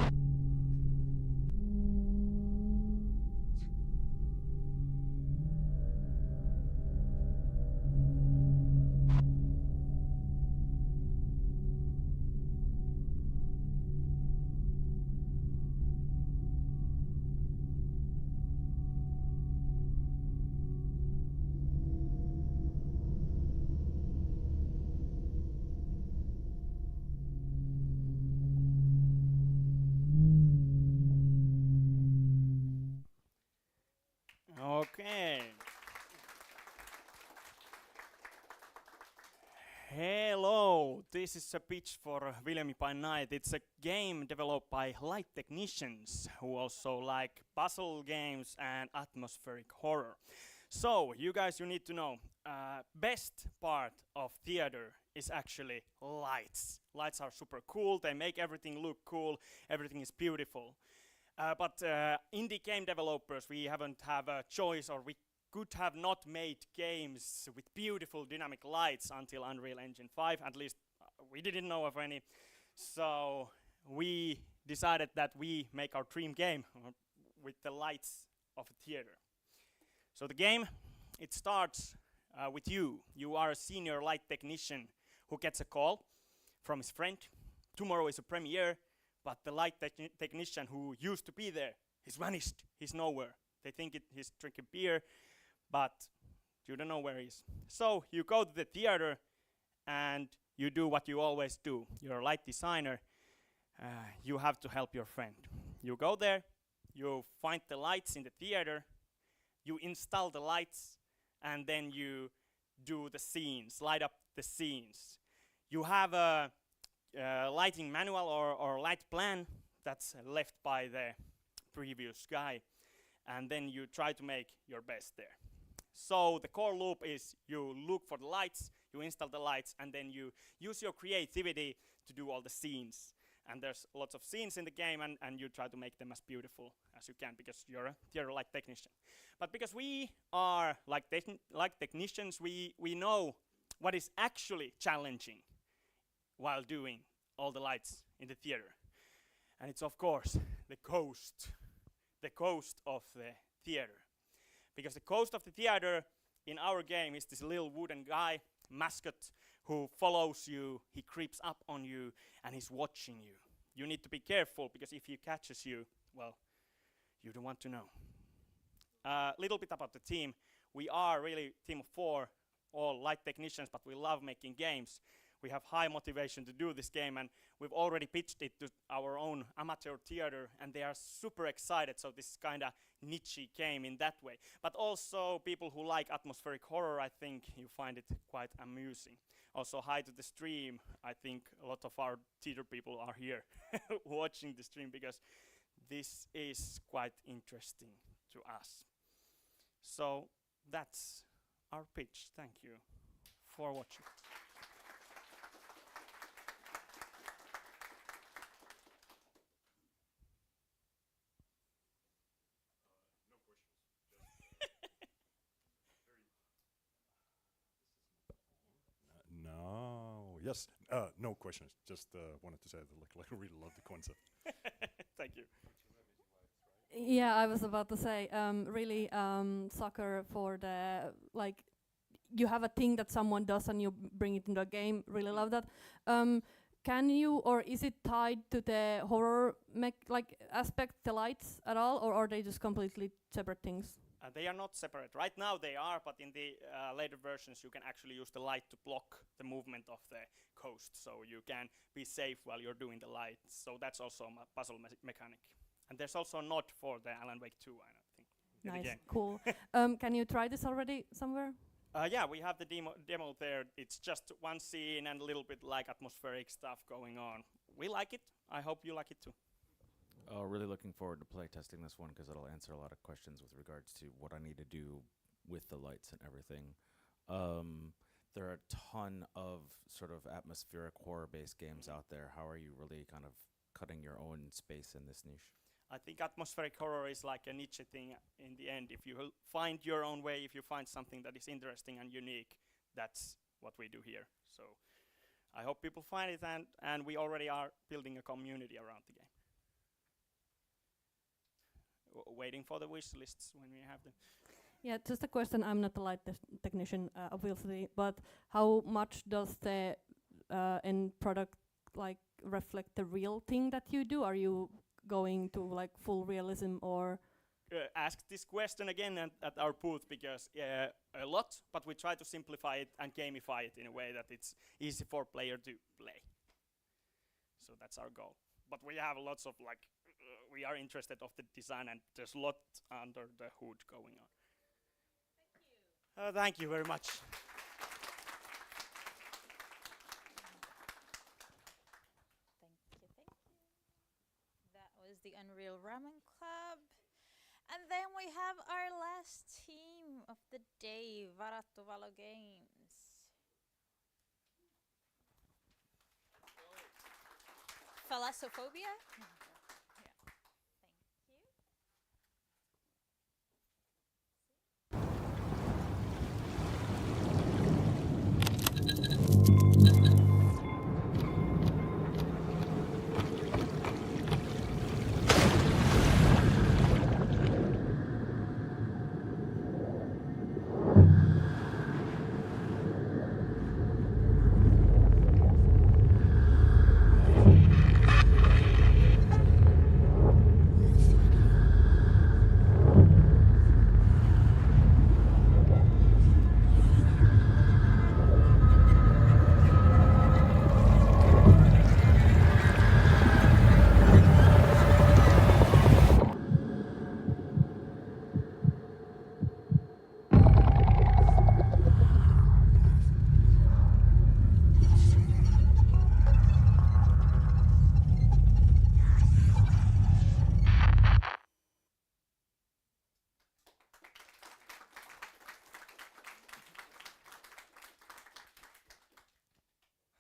Okay. Hello, this is a pitch for Willam by Night. It's a game developed by light technicians who also like puzzle games and atmospheric horror. So, you guys, you need to know, best part of theater is actually lights. Lights are super cool, they make everything look cool, everything is beautiful. But indie game developers, we haven't have a choice, or we could have not made games with beautiful dynamic lights until Unreal Engine 5. At least we didn't know of any. So we decided that we make our dream game with the lights of a theater. So the game, it starts with you. You are a senior light technician who gets a call from his friend. Tomorrow is a premiere. But the light technician who used to be there, he's vanished. He's nowhere. They think he's drinking beer, but you don't know where he is. So you go to the theater and you do what you always do. You're a light designer. You have to help your friend. You go there, you find the lights in the theater, you install the lights, and then you do the scenes, light up the scenes. You have a lighting manual or light plan that's left by the previous guy, and then you try to make your best there. So the core loop is you look for the lights, you install the lights, and then you use your creativity to do all the scenes. And there's lots of scenes in the game, and you try to make them as beautiful as you can because you're a theater light technician. But because we are like technicians, we know what is actually challenging while doing all the lights in the theater. And it's of course the coast of the theater. Because the coast of the theater in our game is this little wooden guy, mascot, who follows you, he creeps up on you, and he's watching you. You need to be careful, because if he catches you, well, you don't want to know. A little bit about the team. We are really a team of 4, all light technicians, but we love making games. We have high motivation to do this game, and we've already pitched it to our own amateur theater, and they are super excited. So this is kind of niche game in that way. But also people who like atmospheric horror, I think you find it quite amusing. Also, hi to the stream. I think a lot of our theater people are here watching the stream because this is quite interesting to us. So that's our pitch. Thank you for watching. Yes, no questions. Just wanted to say that like I really love the concept. Thank you. Yeah, I was about to say, really sucker for the, like, you have a thing that someone does and you bring it into a game. Really love that. Can you, or is it tied to the horror aspect, the lights at all, or are they just completely separate things? They are not separate. Right now they are, but in the later versions you can actually use the light to block the movement of the coast, so you can be safe while you're doing the lights. So that's also a puzzle mechanic. And there's also a nod for the Alan Wake 2, I think. Nice, cool. Can you try this already somewhere? Yeah, we have the demo there. It's just one scene and a little bit like atmospheric stuff going on. We like it. I hope you like it too. Really looking forward to play testing this one because it'll answer a lot of questions with regards to what I need to do with the lights and everything. there are a ton of sort of atmospheric horror-based games out there. How are you really kind of cutting your own space in this niche? I think atmospheric horror is like a niche thing in the end. If you find your own way, if you find something that is interesting and unique, that's what we do here. So I hope people find it, and we already are building a community around the game. Waiting for the wish lists when we have them. Yeah, just a question. I'm not a light technician, obviously, but how much does the end product like reflect the real thing that you do? Are you going to like full realism or? Ask this question again at our booth, because a lot, but we try to simplify it and gamify it in a way that it's easy for player to play. So that's our goal. But we have lots of like, we are interested of the design, and there's a lot under the hood going on. Thank you. Thank you very much. Thank you. That was the Unreal Ramen Club. And then we have our last team of the day, Varattu Valo Games. Thalassophobia?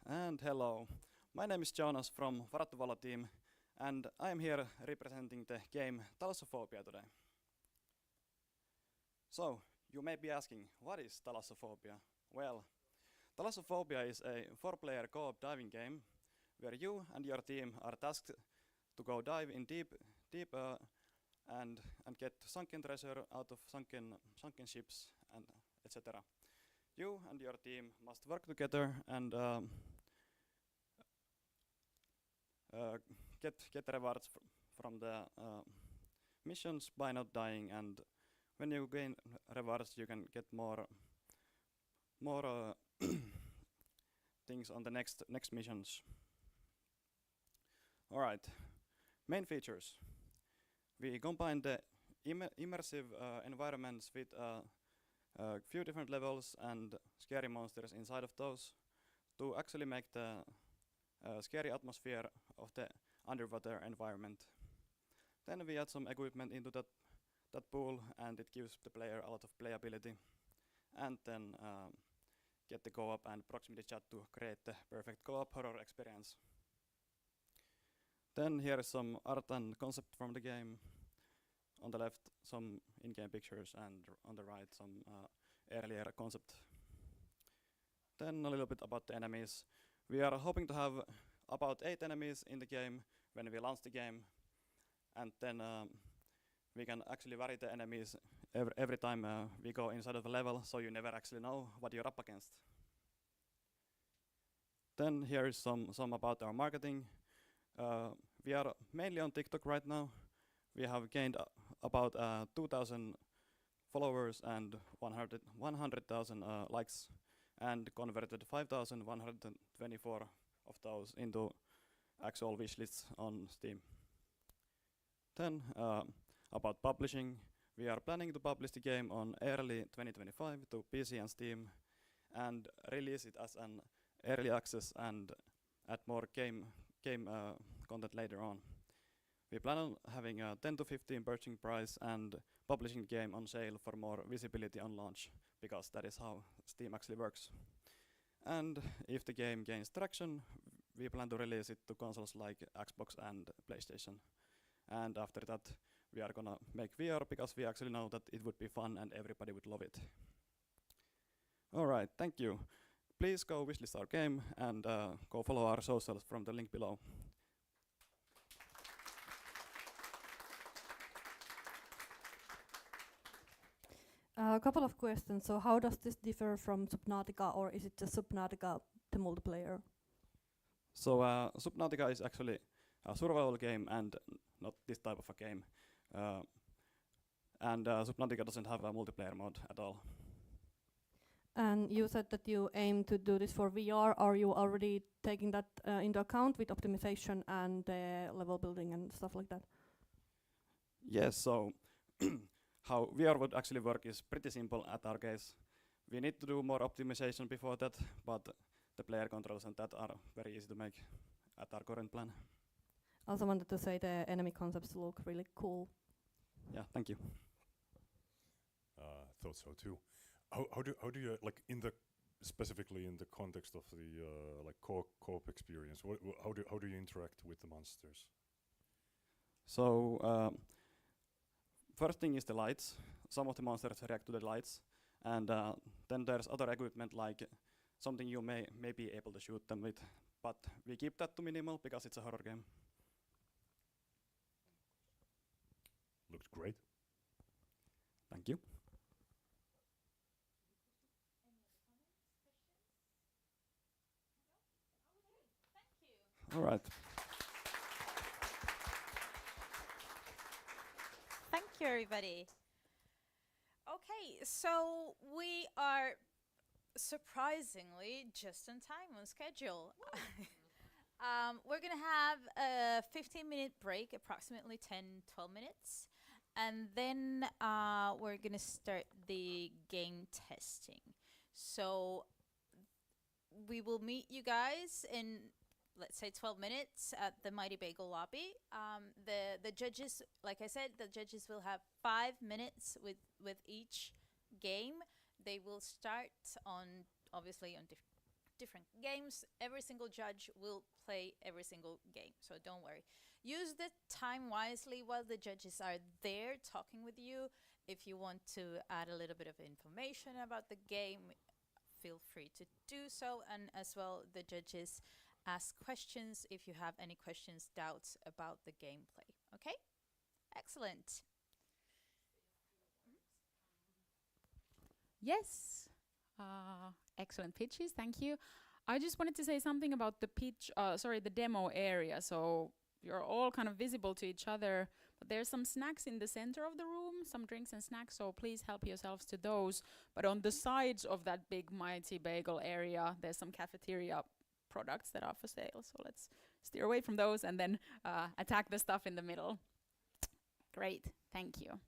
And hello, my name is Jonas from Varattu Valo team, and I am here representing the game Thalassophobia today. So, you may be asking, what is Thalassophobia? Well, Thalassophobia is a 4-player co-op diving game where you and your team are tasked to go dive in deep and get sunken treasure out of sunken ships and etc. You and your team must work together and get rewards from the missions by not dying, and when you gain rewards you can get more things on the next missions. Alright, main features. We combine the immersive environments with a few different levels and scary monsters inside of those to actually make the scary atmosphere of the underwater environment. Then we add some equipment into that pool, and it gives the player a lot of playability. And then get the co-op and proximity chat to create the perfect co-op horror experience. Then here is some art and concept from the game. On the left, some in-game pictures, and on the right, some earlier concept. Then a little bit about the enemies. We are hoping to have about 8 enemies in the game when we launch the game, and then we can actually vary the enemies every time we go inside of a level, so you never actually know what you're up against. Then here is some about our marketing. We are mainly on TikTok right now. We have gained about 2,000 followers and 100,000 likes, and converted 5,124 of those into actual wish lists on Steam. Then about publishing, we are planning to publish the game on early 2025 to PC and Steam, and release it as an early access and add more game content later on. We plan on having a 10 to 15 purchasing price and publishing the game on sale for more visibility on launch, because that is how Steam actually works. And if the game gains traction, we plan to release it to consoles like Xbox and PlayStation. And after that, we are gonna make VR because we actually know that it would be fun and everybody would love it. All right, thank you. Please go wishlist our game and go follow our socials from the link below. A couple of questions. So how does this differ from Subnautica, or is it just Subnautica, the multiplayer? So Subnautica is actually a survival game and not this type of a game. And Subnautica doesn't have a multiplayer mode at all. And you said that you aim to do this for VR. Are you already taking that into account with optimization and level building and stuff like that? Yes, so how VR would actually work is pretty simple at our case. We need to do more optimization before that, but the player controls and that are very easy to make at our current plan. Also wanted to say the enemy concepts look really cool. Yeah, thank you. Thought so too. How do you like specifically in the context of the like co-op experience? How do you interact with the monsters? So first thing is the lights. Some of the monsters react to the lights, and then there's other equipment like something you may be able to shoot them with, but we keep that to minimal because it's a horror game. Looked great. Thank you. All right. Thank you, everybody. Okay, so we are surprisingly just in time on schedule. We're going to have a 15-minute break, approximately 10-12 minutes. And then we're going to start the game testing. So we will meet you guys in, let's say, 12 minutes at the Mighty Bagel lobby. The judges, like I said, the judges will have 5 minutes with each game. They will start on, obviously, on different games. Every single judge will play every single game, so don't worry. Use the time wisely while the judges are there talking with you. If you want to add a little bit of information about the game, feel free to do so. And as well, the judges ask questions if you have any questions, doubts about the gameplay. Okay? Excellent. Yes. Excellent pitches, thank you. I just wanted to say something about the the demo area. So you're all kind of visible to each other, but there's some snacks in the center of the room, some drinks and snacks, so please help yourselves to those. But on the sides of that big Mighty Bagel area, there's some cafeteria products that are for sale, so let's steer away from those and then attack the stuff in the middle. Great, thank you.